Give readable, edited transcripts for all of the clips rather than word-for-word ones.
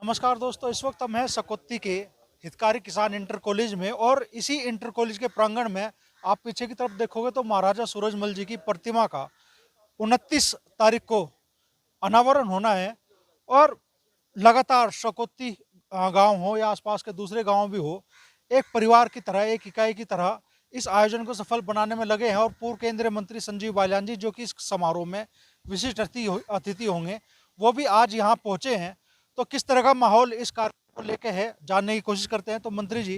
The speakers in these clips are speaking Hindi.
नमस्कार दोस्तों, इस वक्त हम हैं सकोत्ती के हितकारी किसान इंटर कॉलेज में और इसी इंटर कॉलेज के प्रांगण में आप पीछे की तरफ देखोगे तो महाराजा सूरजमल जी की प्रतिमा का 29 तारीख को अनावरण होना है। और लगातार सकोत्ती गांव हो या आसपास के दूसरे गांव भी हो, एक परिवार की तरह, एक इकाई की तरह इस आयोजन को सफल बनाने में लगे हैं। और पूर्व केंद्रीय मंत्री संजीव बालियान जी, जो कि इस समारोह में विशिष्ट अतिथि होंगे, वो भी आज यहाँ पहुंचे हैं। तो किस तरह का माहौल इस कार्यक्रम को लेके है, जानने की कोशिश करते हैं। तो मंत्री जी,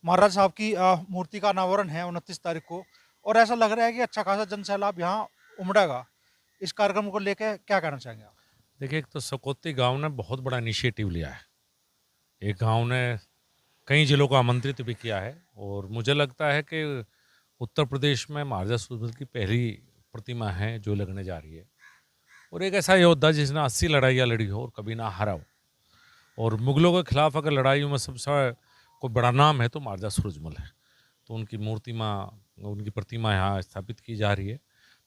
महाराज साहब की मूर्ति का अनावरण है 29 तारीख को, और ऐसा लग रहा है कि अच्छा खासा जन सैलाब यहाँ उमड़ेगा। इस कार्यक्रम को लेकर क्या कहना चाहेंगे आप? देखिए, एक तो सकोती गांव ने बहुत बड़ा इनिशिएटिव लिया है। एक गांव ने कई जिलों को आमंत्रित भी किया है और मुझे लगता है कि उत्तर प्रदेश में महाराजा सूरजमल की पहली प्रतिमा है जो लगने जा रही है। और एक ऐसा योद्धा जिसने 80 लड़ाइयाँ लड़ी हो और कभी ना हारा हो। और मुगलों के खिलाफ अगर लड़ाइयों में सबसे कोई बड़ा नाम है तो महाराजा सूरजमल है। तो उनकी प्रतिमा यहाँ स्थापित की जा रही है।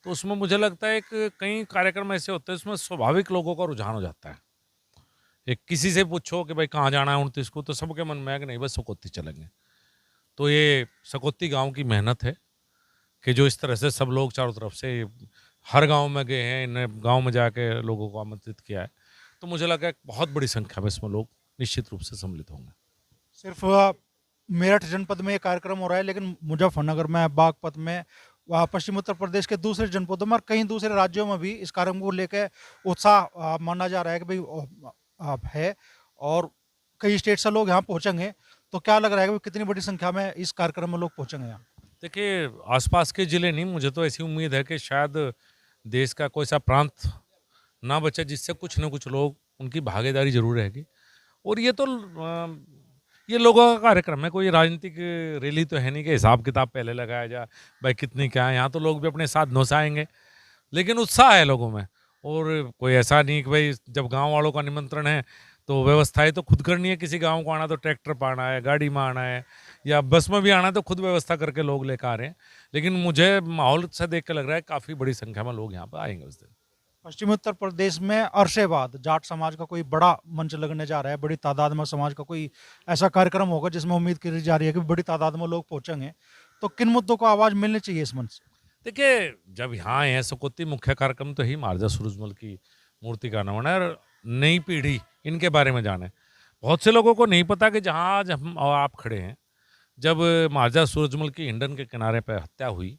तो उसमें मुझे लगता है कि कई कार्यक्रम ऐसे होते हैं उसमें स्वाभाविक लोगों का रुझान हो जाता है। एक किसी से पूछो कि भाई कहाँ जाना है 29 को, तो सबके मन में है कि नहीं बस सकोती चलेंगे। तो ये सकोती गांव की मेहनत है कि जो इस तरह से सब लोग चारों तरफ से हर गांव में गए हैं, इन गांव में जाके लोगों को आमंत्रित किया है। तो मुझे लगा एक बहुत बड़ी संख्या में इसमें लोग निश्चित रूप से सम्मिलित होंगे। सिर्फ मेरठ जनपद में ये कार्यक्रम हो रहा है, लेकिन मुजफ्फरनगर में, बागपत में, पश्चिम उत्तर प्रदेश के दूसरे जनपदों में और कई दूसरे राज्यों में भी इस कार्यक्रम को लेकर उत्साह माना जा रहा है कि भाई है। और कई स्टेट से लोग यहाँ पहुँचेंगे। तो क्या लग रहा है कि कितनी बड़ी संख्या में इस कार्यक्रम में लोग पहुँचेंगे यहाँ? देखिए, आसपास के ज़िले नहीं, मुझे तो ऐसी उम्मीद है कि शायद देश का कोई सा प्रांत ना बचे जिससे कुछ न कुछ लोग उनकी भागीदारी ज़रूर रहेगी। और ये लोगों का कार्यक्रम है, कोई राजनीतिक रैली तो है नहीं कि हिसाब किताब पहले लगाया जाए, भाई कितनी क्या है। यहाँ तो लोग भी अपने साथ आएंगे, लेकिन उत्साह है लोगों में। और कोई ऐसा नहीं कि भाई जब गांव वालों का निमंत्रण है तो व्यवस्थाएं तो खुद करनी है। किसी गांव को आना तो ट्रैक्टर पर आना है, गाड़ी में आना है या बस में भी आना है, तो खुद व्यवस्था करके लोग लेकर आ रहे हैं। लेकिन मुझे माहौल से देख कर लग रहा है काफ़ी बड़ी संख्या में लोग यहाँ पर आएंगे उस दिन। पश्चिमी उत्तर प्रदेश में अरसे बाद जाट समाज का कोई बड़ा मंच लगने जा रहा है। बड़ी तादाद में समाज का कोई ऐसा कार्यक्रम होगा जिसमें उम्मीद की जा रही है कि बड़ी तादाद में लोग पहुंचेंगे। तो किन मुद्दों को आवाज़ मिलनी चाहिए इस मंच से? देखिए, जब यहाँ आए हैं सकोती, मुख्य कार्यक्रम तो ही महाराजा सूरजमल की मूर्ति का अनावरण है और नई पीढ़ी इनके बारे में जाने। बहुत से लोगों को नहीं पता कि जहाँ आज हम और आप खड़े हैं, जब महाराजा सूरजमल की हिंडन के किनारे पे हत्या हुई,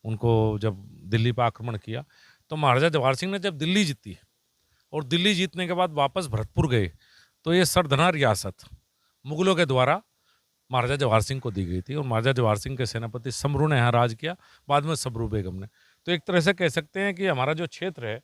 उनको जब दिल्ली पर आक्रमण किया, तो महाराजा जवाहर सिंह ने जब दिल्ली जीती और दिल्ली जीतने के बाद वापस भरतपुर गए, तो ये सरधना रियासत मुगलों के द्वारा महाराजा जवाहर सिंह को दी गई थी। और महाराजा जवाहर सिंह के सेनापति समरू ने यहाँ राज किया, बाद में सबरू बेगम ने। तो एक तरह से कह सकते हैं कि हमारा जो क्षेत्र है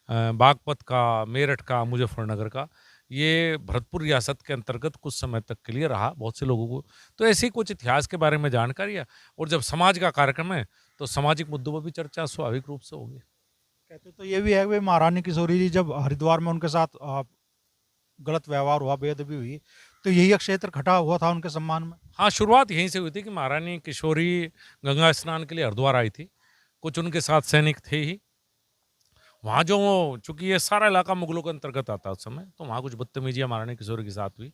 बागपत का, मेरठ का, मुजफ्फरनगर का, ये भरतपुर रियासत के अंतर्गत कुछ समय तक के लिए रहा बहुत से लोगों को। तो ऐसे ही कुछ इतिहास के बारे में जानकारी है। और जब समाज का कार्यक्रम है तो सामाजिक मुद्दों पर भी चर्चा स्वाभाविक रूप से होगी। कहते तो ये भी है कि महारानी किशोरी जी जब हरिद्वार में उनके साथ गलत व्यवहार हुआ, बेअदबी हुई, तो यही एक क्षेत्र खटा हुआ था उनके सम्मान में। हाँ, शुरुआत यहीं से हुई थी कि महारानी किशोरी गंगा स्नान के लिए हरिद्वार आई थी। कुछ उनके साथ सैनिक थे ही वहाँ। जो चूँकि ये सारा इलाका मुगलों के अंतर्गत आता उस समय, तो वहाँ कुछ बदतमीजियाँ महारानी किशोरी के साथ हुई,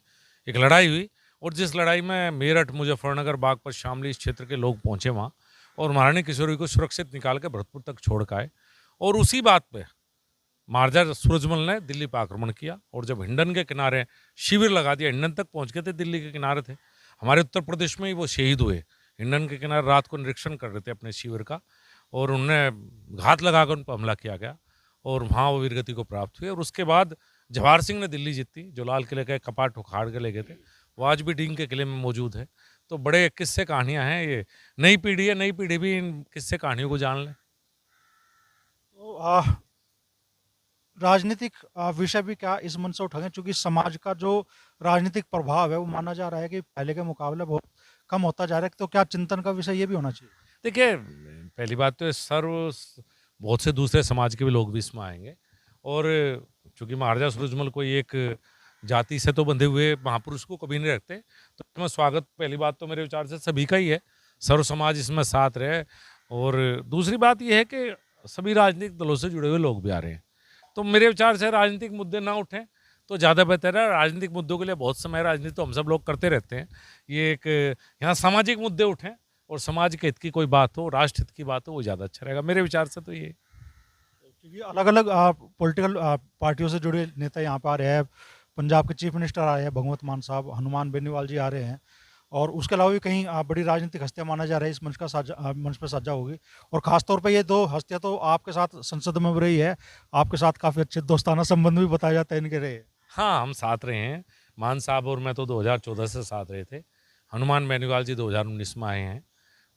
एक लड़ाई हुई। और जिस लड़ाई में मेरठ, मुजफ्फरनगर, बागपत, शामली इस क्षेत्र के लोग पहुँचे वहाँ, और महारानी किशोरी को सुरक्षित निकाल के भरतपुर तक छोड़ के आए। और उसी बात पे महाराजा सूरजमल ने दिल्ली पर आक्रमण किया और जब हिंडन के किनारे शिविर लगा दिया, हिंडन तक पहुँच गए थे, दिल्ली के किनारे थे, हमारे उत्तर प्रदेश में ही वो शहीद हुए। हिंडन के किनारे रात को निरीक्षण कर रहे थे अपने शिविर का, और उन्हें घात लगाकर उन पर हमला किया गया और वहाँ वो वीरगति को प्राप्त हुई। और उसके बाद जवाहर सिंह ने दिल्ली जीती, जो लाल किले का कपाट उखाड़ के ले गए थे, वो आज भी डींग के किले में मौजूद है। तो बड़े किस्से कहानियाँ हैं। ये नई पीढ़ी है, नई पीढ़ी भी इन किस्से कहानियों को जान ले। तो राजनीतिक विषय भी क्या इस मंच से उठाएंगे, क्योंकि समाज का जो राजनीतिक प्रभाव है वो माना जा रहा है कि पहले के मुकाबले बहुत कम होता जा रहा है। तो क्या चिंतन का विषय ये भी होना चाहिए? देखिए, पहली बात तो बहुत से दूसरे समाज के भी लोग भी इसमें आएंगे। और चूँकि महाराजा सूरजमल कोई एक जाति से तो बंधे हुए महापुरुष को कभी नहीं रखते, तो इसमें स्वागत पहली बात तो मेरे विचार से सभी का ही है, सर्व समाज इसमें साथ रहे। और दूसरी बात यह है कि सभी राजनीतिक दलों से जुड़े हुए लोग भी आ रहे हैं। तो मेरे विचार से राजनीतिक मुद्दे ना उठें तो ज़्यादा बेहतर है। राजनीतिक मुद्दों के लिए बहुत समय राजनीति तो हम सब लोग करते रहते हैं। ये एक यहाँ सामाजिक मुद्दे उठें और समाज के हित की कोई बात हो, राष्ट्र हित की बात हो, वो ज़्यादा अच्छा रहेगा मेरे विचार से तो ये। क्योंकि अलग अलग पॉलिटिकल पार्टियों से जुड़े नेता यहाँ पर आ रहे हैं। पंजाब के चीफ मिनिस्टर आ रहे हैं भगवंत मान साहब, हनुमान बेनीवाल जी आ रहे हैं, और उसके अलावा भी कहीं बड़ी राजनीतिक हस्तियां माना जा रहा है इस मंच का मंच पर साझा होगी। और खासतौर पे ये दो हस्तियां तो आपके साथ संसद में भी रही है, आपके साथ काफ़ी अच्छे दोस्ताना संबंध भी बताया जाता है इनके रहे। हाँ, हम साथ रहे हैं। मान साहब और मैं तो 2014 से साथ रहे थे। हनुमान बेनीवाल जी 2019 में आए हैं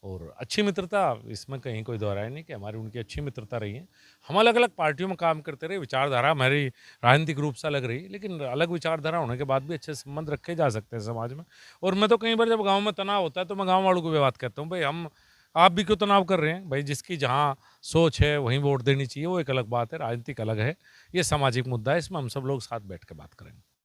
और अच्छी मित्रता, इसमें कहीं कोई दोहराई नहीं कि हमारी उनकी अच्छी मित्रता रही है। हम अलग-अलग पार्टियों में काम करते रहे, विचारधारा हमारी राजनीतिक रूप से अलग रही, लेकिन अलग विचारधारा होने के बाद भी अच्छे संबंध रखे जा सकते हैं समाज में। और मैं तो कई बार जब गाँव में तनाव होता है तो मैं गाँव वालों को भी बात कहता हूँ, भाई आप भी क्यों तनाव कर रहे हैं? भाई जिसकी जहाँ सोच है वहीं वोट देनी चाहिए, वो एक अलग बात है, राजनीतिक अलग है। ये सामाजिक मुद्दा है, इसमें हम सब लोग साथ बैठ के बात करेंगे।